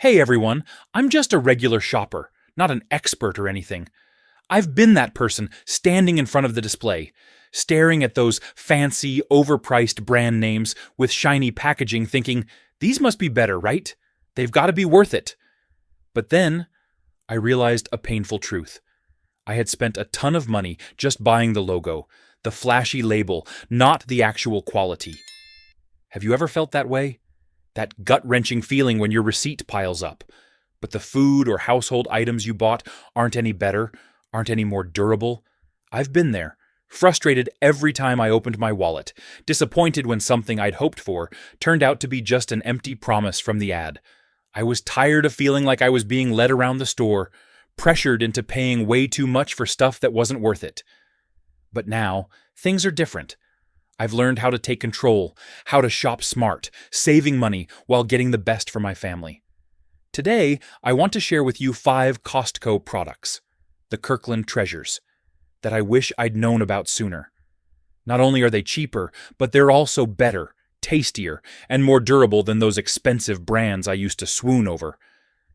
Hey everyone, I'm just a regular shopper, not an expert or anything. I've been that person standing in front of the display, staring at those fancy, overpriced brand names with shiny packaging thinking, these must be better, right? They've got to be worth it. But then, I realized a painful truth. I had spent a ton of money just buying the logo, the flashy label, not the actual quality. Have you ever felt that way? That gut-wrenching feeling when your receipt piles up, but the food or household items you bought aren't any better, aren't any more durable? I've been there, frustrated every time I opened my wallet, disappointed when something I'd hoped for turned out to be just an empty promise from the ad. I was tired of feeling like I was being led around the store, pressured into paying way too much for stuff that wasn't worth it. But now, things are different. I've learned how to take control, how to shop smart, saving money while getting the best for my family. Today, I want to share with you 5 Costco products, the Kirkland treasures, that I wish I'd known about sooner. Not only are they cheaper, but they're also better, tastier, and more durable than those expensive brands I used to swoon over.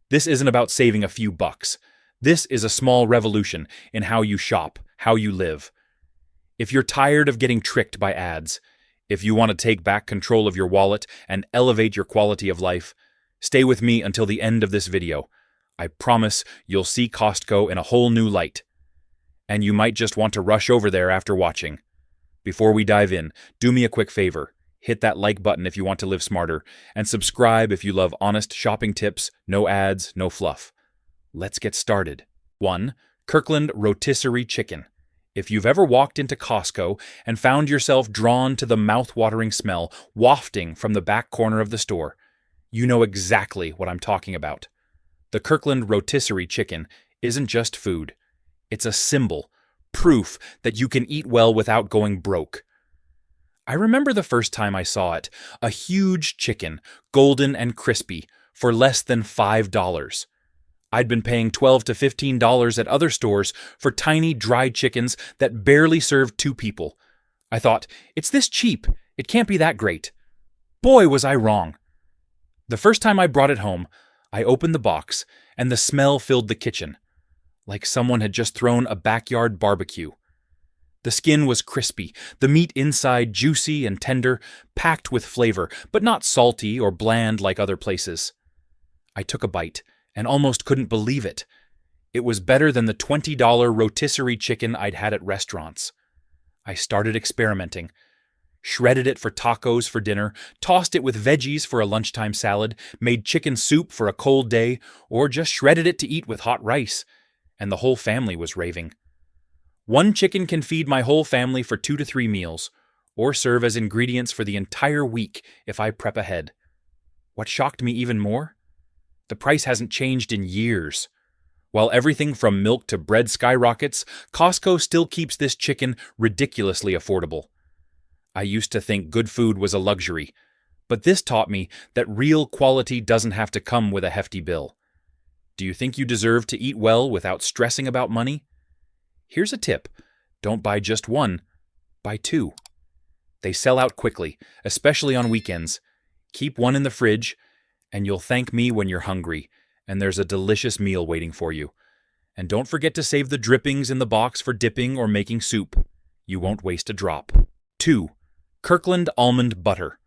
This isn't about saving a few bucks. This is a small revolution in how you shop, how you live. If you're tired of getting tricked by ads, if you want to take back control of your wallet and elevate your quality of life, stay with me until the end of this video. I promise you'll see Costco in a whole new light. And you might just want to rush over there after watching. Before we dive in, do me a quick favor. Hit that like button if you want to live smarter, and subscribe if you love honest shopping tips, no ads, no fluff. Let's get started. 1. Kirkland rotisserie chicken. If you've ever walked into Costco and found yourself drawn to the mouth-watering smell wafting from the back corner of the store, you know exactly what I'm talking about. The Kirkland rotisserie chicken isn't just food. It's a symbol, proof that you can eat well without going broke. I remember the first time I saw it, a huge chicken, golden and crispy, for less than $5. I'd been paying $12 to $15 at other stores for tiny, dry chickens that barely served 2 people. I thought, it's this cheap. It can't be that great. Boy, was I wrong. The first time I brought it home, I opened the box, and the smell filled the kitchen, like someone had just thrown a backyard barbecue. The skin was crispy, the meat inside juicy and tender, packed with flavor, but not salty or bland like other places. I took a bite and almost couldn't believe it. It was better than the $20 rotisserie chicken I'd had at restaurants. I started experimenting. Shredded it for tacos for dinner, tossed it with veggies for a lunchtime salad, made chicken soup for a cold day, or just shredded it to eat with hot rice. And the whole family was raving. 1 chicken can feed my whole family for 2 to 3 meals, or serve as ingredients for the entire week if I prep ahead. What shocked me even more? The price hasn't changed in years. While everything from milk to bread skyrockets, Costco still keeps this chicken ridiculously affordable. I used to think good food was a luxury, but this taught me that real quality doesn't have to come with a hefty bill. Do you think you deserve to eat well without stressing about money? Here's a tip. Don't buy just 1. Buy 2. They sell out quickly, especially on weekends. Keep 1 in the fridge, and you'll thank me when you're hungry, and there's a delicious meal waiting for you. And don't forget to save the drippings in the box for dipping or making soup. You won't waste a drop. 2. Kirkland almond butter.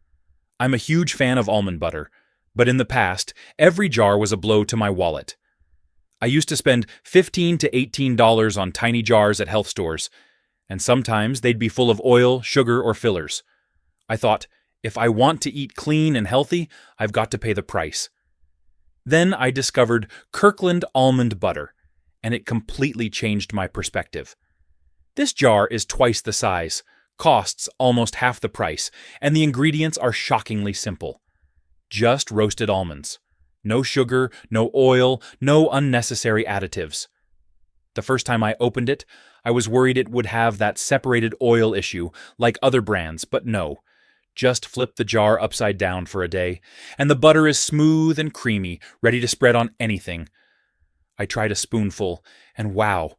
I'm a huge fan of almond butter, but in the past, every jar was a blow to my wallet. I used to spend $15 to $18 on tiny jars at health stores, and sometimes they'd be full of oil, sugar, or fillers. I thought, if I want to eat clean and healthy, I've got to pay the price. Then I discovered Kirkland almond butter, and it completely changed my perspective. This jar is twice the size, costs almost half the price, and the ingredients are shockingly simple. Just roasted almonds. No sugar, no oil, no unnecessary additives. The first time I opened it, I was worried it would have that separated oil issue like other brands, but no. Just flip the jar upside down for a day, and the butter is smooth and creamy, ready to spread on anything. I tried a spoonful, and wow,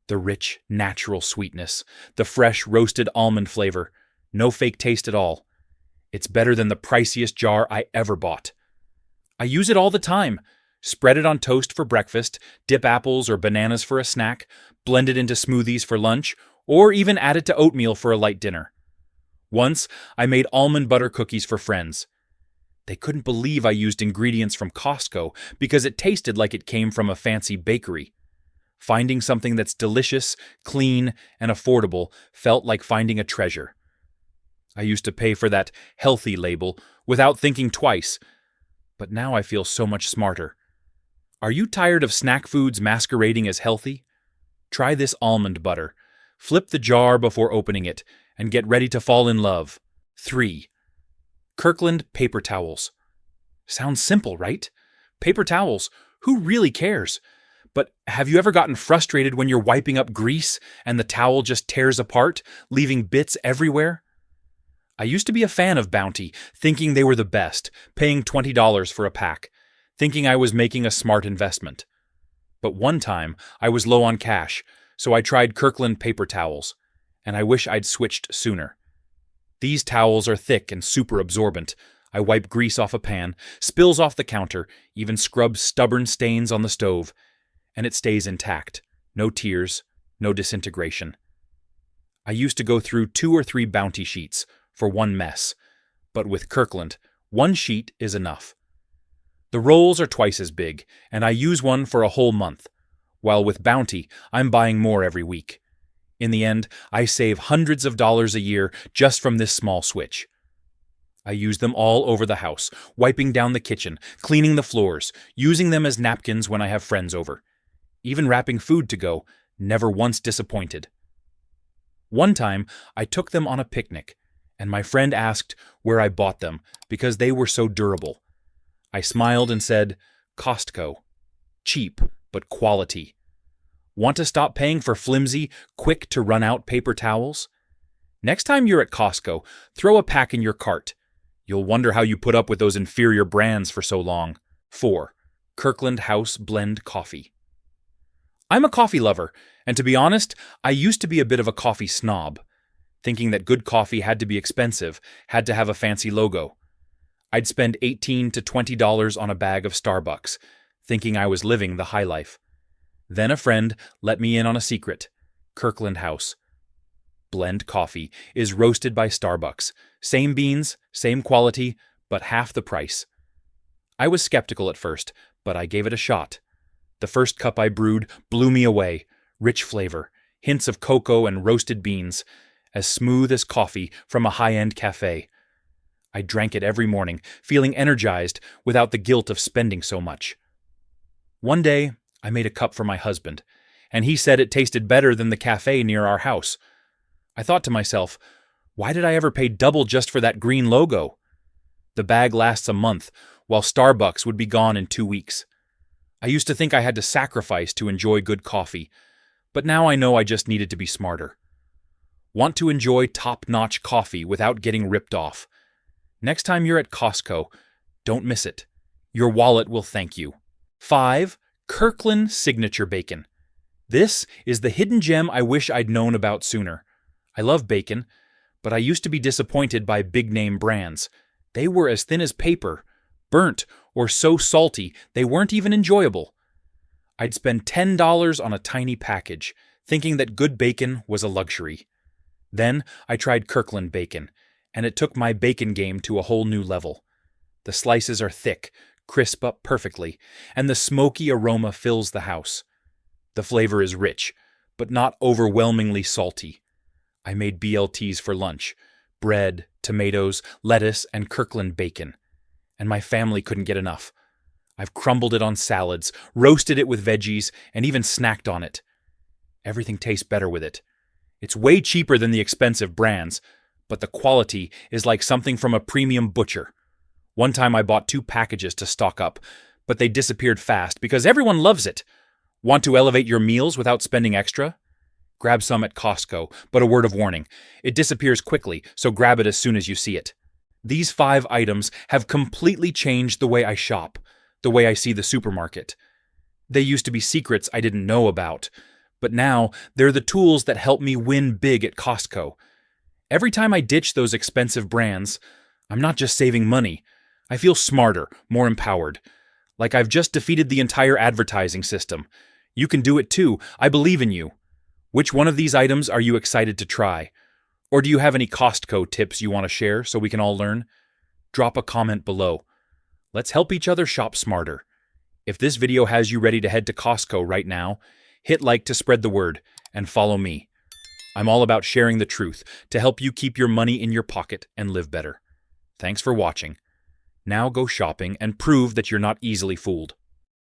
the rich, natural sweetness, the fresh, roasted almond flavor, no fake taste at all. It's better than the priciest jar I ever bought. I use it all the time. Spread it on toast for breakfast, dip apples or bananas for a snack, blend it into smoothies for lunch, or even add it to oatmeal for a light dinner. Once, I made almond butter cookies for friends. They couldn't believe I used ingredients from Costco because it tasted like it came from a fancy bakery. Finding something that's delicious, clean, and affordable felt like finding a treasure. I used to pay for that healthy label without thinking twice, but now I feel so much smarter. Are you tired of snack foods masquerading as healthy? Try this almond butter. Flip the jar before opening it and get ready to fall in love. 3. Kirkland paper towels. Sounds simple, right? Paper towels. Who really cares? But have you ever gotten frustrated when you're wiping up grease and the towel just tears apart, leaving bits everywhere? I used to be a fan of Bounty, thinking they were the best, paying $20 for a pack, thinking I was making a smart investment. But one time, I was low on cash, so I tried Kirkland paper towels, and I wish I'd switched sooner. These towels are thick and super absorbent. I wipe grease off a pan, spills off the counter, even scrub stubborn stains on the stove, and it stays intact. No tears, no disintegration. I used to go through 2 or 3 Bounty sheets for one mess, but with Kirkland, one sheet is enough. The rolls are twice as big, and I use one for a whole month, while with Bounty, I'm buying more every week. In the end, I save hundreds of dollars a year just from this small switch. I use them all over the house, wiping down the kitchen, cleaning the floors, using them as napkins when I have friends over. Even wrapping food to go, never once disappointed. One time, I took them on a picnic, and my friend asked where I bought them because they were so durable. I smiled and said, Costco. Cheap, but quality. Want to stop paying for flimsy, quick-to-run-out paper towels? Next time you're at Costco, throw a pack in your cart. You'll wonder how you put up with those inferior brands for so long. 4. Kirkland House Blend Coffee. I'm a coffee lover, and to be honest, I used to be a bit of a coffee snob, thinking that good coffee had to be expensive, had to have a fancy logo. I'd spend $18 to $20 on a bag of Starbucks, thinking I was living the high life. Then a friend let me in on a secret. Kirkland House Blend Coffee is roasted by Starbucks. Same beans, same quality, but half the price. I was skeptical at first, but I gave it a shot. The first cup I brewed blew me away. Rich flavor, hints of cocoa and roasted beans, as smooth as coffee from a high-end cafe. I drank it every morning, feeling energized without the guilt of spending so much. One day, I made a cup for my husband, and he said it tasted better than the cafe near our house. I thought to myself, why did I ever pay double just for that green logo? The bag lasts a month, while Starbucks would be gone in 2 weeks. I used to think I had to sacrifice to enjoy good coffee, but now I know I just needed to be smarter. Want to enjoy top-notch coffee without getting ripped off? Next time you're at Costco, don't miss it. Your wallet will thank you. 5. Kirkland Signature Bacon. This is the hidden gem I wish I'd known about sooner. I love bacon, but I used to be disappointed by big-name brands. They were as thin as paper, burnt, or so salty they weren't even enjoyable. I'd spend $10 on a tiny package, thinking that good bacon was a luxury. Then I tried Kirkland bacon, and it took my bacon game to a whole new level. The slices are thick, crisp up perfectly, and the smoky aroma fills the house. The flavor is rich, but not overwhelmingly salty. I made BLTs for lunch, bread, tomatoes, lettuce, and Kirkland bacon, and my family couldn't get enough. I've crumbled it on salads, roasted it with veggies, and even snacked on it. Everything tastes better with it. It's way cheaper than the expensive brands, but the quality is like something from a premium butcher. One time I bought 2 packages to stock up, but they disappeared fast because everyone loves it. Want to elevate your meals without spending extra? Grab some at Costco, but a word of warning. It disappears quickly, so grab it as soon as you see it. These 5 items have completely changed the way I shop, the way I see the supermarket. They used to be secrets I didn't know about, but now they're the tools that help me win big at Costco. Every time I ditch those expensive brands, I'm not just saving money. I feel smarter, more empowered. Like I've just defeated the entire advertising system. You can do it too. I believe in you. Which one of these items are you excited to try? Or do you have any Costco tips you want to share so we can all learn? Drop a comment below. Let's help each other shop smarter. If this video has you ready to head to Costco right now, hit like to spread the word and follow me. I'm all about sharing the truth to help you keep your money in your pocket and live better. Thanks for watching. Now go shopping and prove that you're not easily fooled.